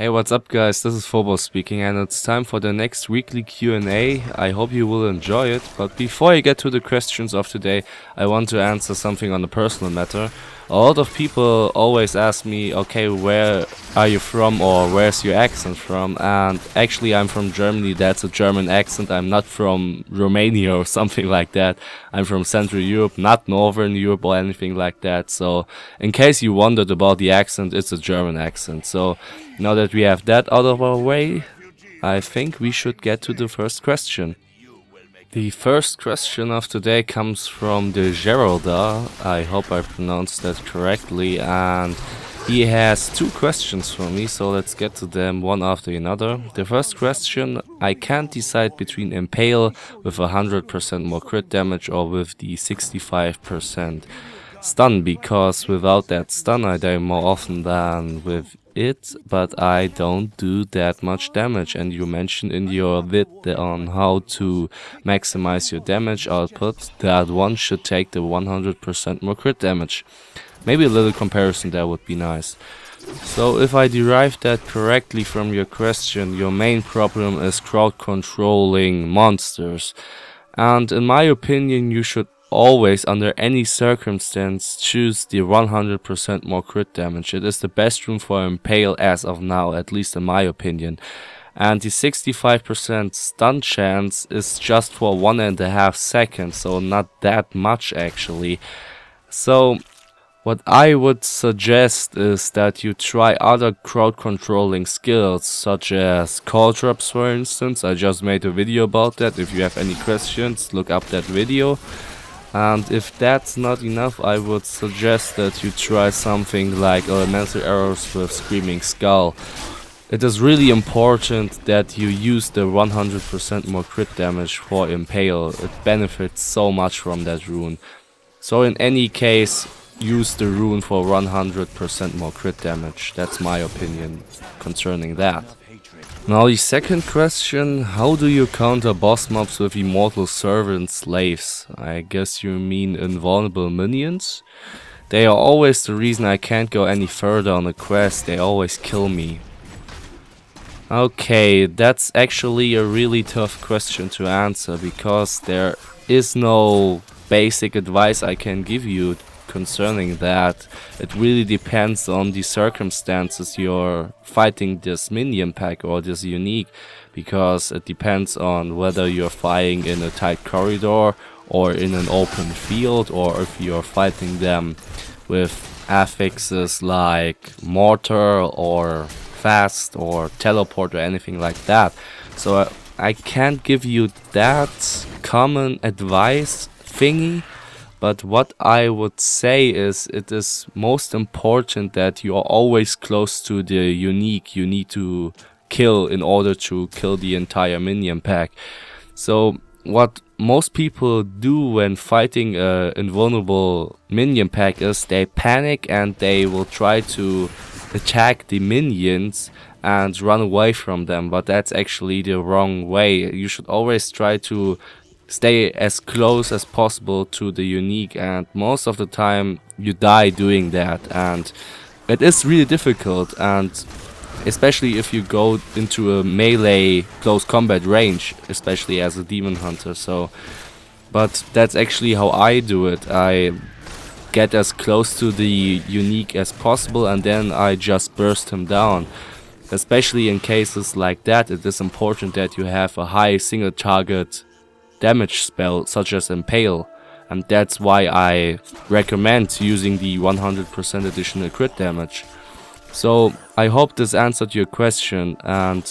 Hey, what's up guys, this is Phobos speaking and it's time for the next weekly Q&A. I hope you will enjoy it, but before I get to the questions of today, I want to answer something on a personal matter. A lot of people always ask me, okay, where are you from or where's your accent from? And actually I'm from Germany, that's a German accent. I'm not from Romania or something like that. I'm from Central Europe, not Northern Europe or anything like that. So in case you wondered about the accent, it's a German accent. So now that we have that out of our way, I think we should get to the first question. The first question of today comes from the Geralda. I hope I pronounced that correctly, and he has two questions for me, so let's get to them one after another. The first question: I can't decide between Impale with 100% more crit damage or with the 65% stun, because without that stun I die more often than with it, but I don't do that much damage. And you mentioned in your vid on how to maximize your damage output that one should take the 100% more crit damage. Maybe a little comparison there would be nice. So if I derived that correctly from your question, your main problem is crowd controlling monsters. And in my opinion, you should always, under any circumstance, choose the 100% more crit damage. It is the best rune for Impale as of now, at least in my opinion. And the 65% stun chance is just for 1.5 seconds, so not that much actually. So what I would suggest is that you try other crowd controlling skills, such as call drops for instance. I just made a video about that. If you have any questions, look up that video. And if that's not enough, I would suggest that you try something like elemental arrows with Screaming Skull. It is really important that you use the 100% more crit damage for Impale. It benefits so much from that rune. So in any case, use the rune for 100% more crit damage. That's my opinion concerning that. Now the second question: how do you counter boss mobs with immortal servant slaves? I guess you mean invulnerable minions? They are always the reason I can't go any further on a quest. They always kill me. Okay, that's actually a really tough question to answer, because there is no basic advice I can give you concerning that. It really depends on the circumstances you're fighting this minion pack or this unique, because it depends on whether you're fighting in a tight corridor or in an open field, or if you're fighting them with affixes like mortar or fast or teleport or anything like that. So I can't give you that common advice thingy. But what I would say is, it is most important that you are always close to the unique you need to kill in order to kill the entire minion pack. So what most people do when fighting a invulnerable minion pack is they panic and they will try to attack the minions and run away from them. But that's actually the wrong way. You should always try to stay as close as possible to the unique, and most of the time you die doing that, and it is really difficult, and especially if you go into a melee close combat range, especially as a demon hunter. So but that's actually how I do it. I get as close to the unique as possible and then I just burst him down. Especially in cases like that, it is important that you have a high single target damage spell such as Impale, and that's why I recommend using the 100% additional crit damage. So I hope this answered your question, and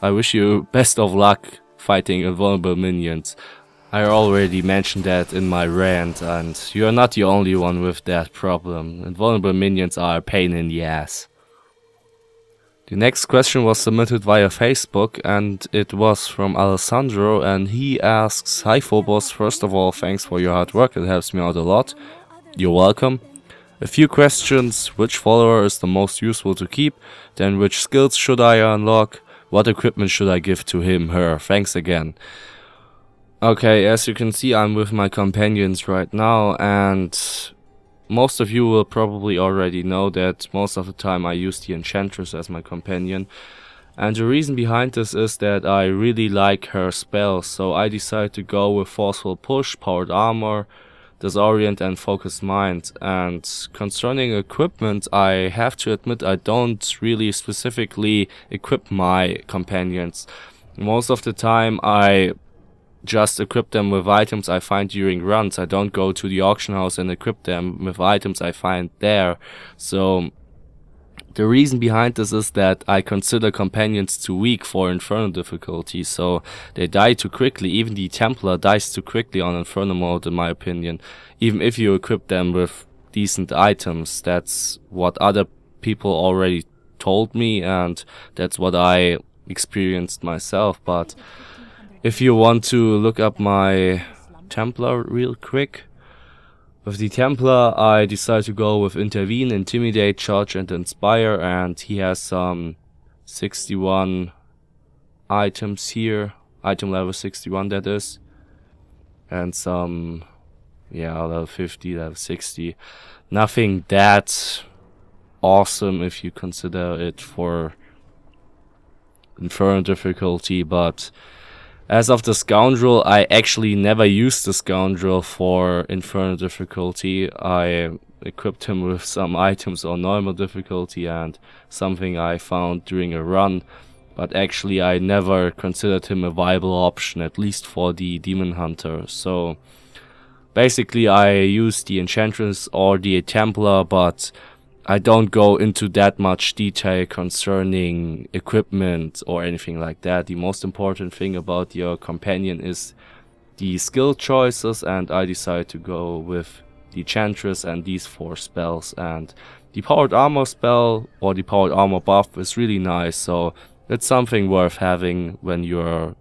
I wish you best of luck fighting invulnerable minions. I already mentioned that in my rant, and you're not the only one with that problem. Invulnerable minions are a pain in the ass. The next question was submitted via Facebook, and it was from Alessandro, and he asks: Hi Phobos, first of all, thanks for your hard work, it helps me out a lot. You're welcome. A few questions: which follower is the most useful to keep? Then which skills should I unlock? What equipment should I give to him, her? Thanks again. Okay, as you can see, I'm with my companions right now, and most of you will probably already know that most of the time I use the Enchantress as my companion. And the reason behind this is that I really like her spells, so I decided to go with Forceful Push, Powered Armor, Disorient and Focused Mind. And concerning equipment, I have to admit I don't really specifically equip my companions. Most of the time I just equip them with items I find during runs. I don't go to the auction house and equip them with items I find there. So the reason behind this is that I consider companions too weak for Inferno difficulty, so they die too quickly. Even the Templar dies too quickly on Inferno mode, in my opinion. Even if you equip them with decent items, that's what other people already told me, and that's what I experienced myself. But if you want to look up my Templar real quick, with the Templar, I decided to go with Intervene, Intimidate, Charge and Inspire, and he has some 61 items here, item level 61 that is, and some, yeah, level 50, level 60, nothing that awesome if you consider it for Inferno difficulty, but as of the Scoundrel, I actually never used the Scoundrel for Inferno difficulty. I equipped him with some items on normal difficulty and something I found during a run, but actually I never considered him a viable option, at least for the Demon Hunter. So basically I use the Enchantress or the Templar, but I don't go into that much detail concerning equipment or anything like that. The most important thing about your companion is the skill choices, and I decided to go with the Enchantress and these 4 spells. And the Powered Armor spell or the Powered Armor buff is really nice, so it's something worth having when you're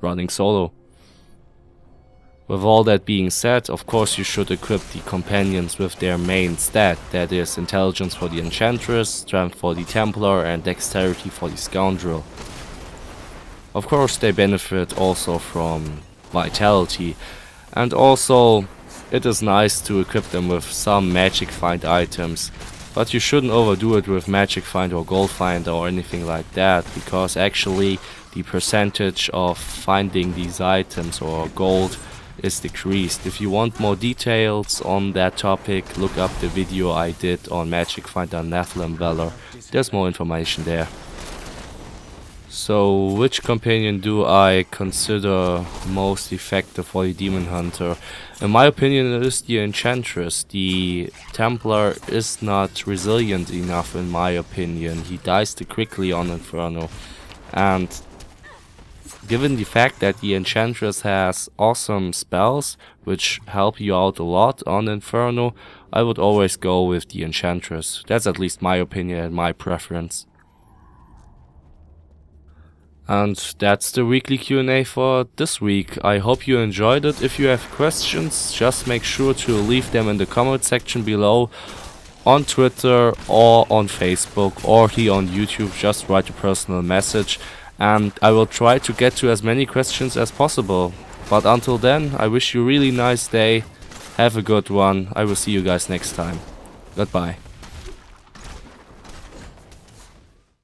running solo. With all that being said, of course you should equip the companions with their main stat, that is Intelligence for the Enchantress, Strength for the Templar and Dexterity for the Scoundrel. Of course they benefit also from Vitality, and also it is nice to equip them with some Magic Find items, but you shouldn't overdo it with Magic Find or Gold Find or anything like that, because actually the percentage of finding these items or gold is decreased. If you want more details on that topic, look up the video I did on Magic Finder Nephilim Valor. There's more information there. So, which companion do I consider most effective for the Demon Hunter? In my opinion, it is the Enchantress. The Templar is not resilient enough, in my opinion. He dies too quickly on Inferno. And given the fact that the Enchantress has awesome spells, which help you out a lot on Inferno, I would always go with the Enchantress. That's at least my opinion and my preference. And that's the weekly Q&A for this week. I hope you enjoyed it. If you have questions, just make sure to leave them in the comment section below, on Twitter or on Facebook or here on YouTube. Just write a personal message and I will try to get to as many questions as possible. But until then, I wish you a really nice day. Have a good one. I will see you guys next time. Goodbye.